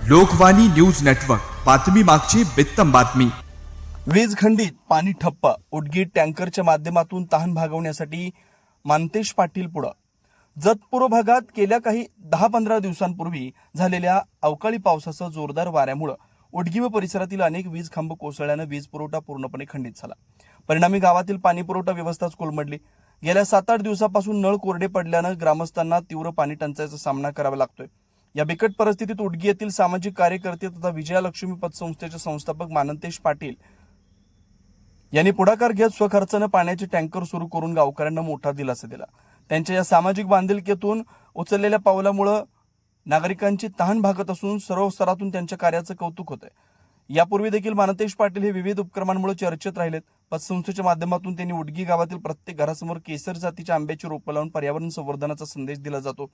Lokvani news network, बातमी मागची बित्तम बातमी। वीज खंडित, पाणी ठप्प, उडगीत टँकरच्या माध्यमातून तहान भागवण्यासाठी मानतेश पाटील पुढे। जतपूर भागात गेल्या काही 10-15 दिवसांपूर्वी झालेल्या अवकाळी पावसासह जोरदार वाऱ्यामुळे उडगी व परिसरातील अनेक वीज खांब कोसळल्याने वीज पुरवठा पूर्णपणे खंडित झाला। परिणामी गावातील पाणी पुरवठा व्यवस्थाच कोलमडली। गेल्या 7-8 दिवसापासून नळ कोरडे पडल्याने ग्रामस्थांना तीव्र पाणी टंचाईचा सामना करावा लागतोय। या बिकट परिस्थितीत उडगी येथील सामाजिक कार्यकर्ते तथा विजयालक्ष्मी पतसंस्थेचे संस्थापक मानतेश पाटील यांनी पुढाकार घेत स्वखर्चाने पाण्याचे टँकर सुरू करून गावकऱ्यांना मोठा दिलासा दिला। त्यांच्या या सामाजिक बांधिलकीतून उचललेल्या पावलामुळे नागरिकांची तहान भागत असून सर्व स्तरातून त्यांच्या कार्याचं कौतुक होतंय। यापूर्वी देखील मानतेश पाटील हे विविध उपक्रमांमुळे चर्चेत राहिलेत। पतसंस्थेच्या माध्यमातून त्यांनी उडगी गावातील प्रत्येक घरासमोर केसर जातीच्या आंब्याची रोपं लावून पर्यावरण संवर्धनाचा संदेश दिला जातो।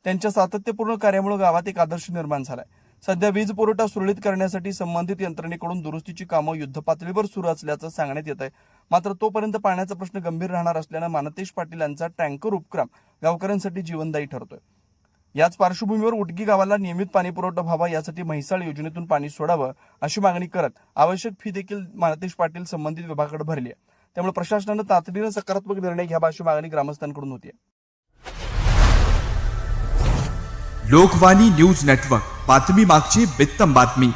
त्यांच्या सातत्यपूर्ण कार्यामुळे गावात एक आदर्श निर्माण झालाय। सध्या वीज पुरवठा सुरळीत करण्यासाठी संबंधित यंत्रणेकडून दुरुस्तीची कामं युद्धपातळीवर सुरू असल्याचं सांगण्यात येत आहे। मात्र तोपर्यंत पाण्याचा प्रश्न गंभीर राहणार असल्याने मानतेश पाटील यांचा टँकर उपक्रम गावकऱ्यांसाठी जीवनदायी ठरतोय। याच पार्श्वभूमीवर उडगी गावाला नियमित पाणी पुरवठा व्हावा यासाठी म्हैसाळ योजनेतून पाणी सोडावं अशी मागणी करत आवश्यक फी देखील मानतेश पाटील संबंधित विभागाकडे भरली आहे। त्यामुळे प्रशासनाने तातडीने सकारात्मक निर्णय घ्यावा अशी मागणी ग्रामस्थांकडून होती। लोकवाणी न्यूज नेटवर्क, बातमी मागची बित्तम बातमी।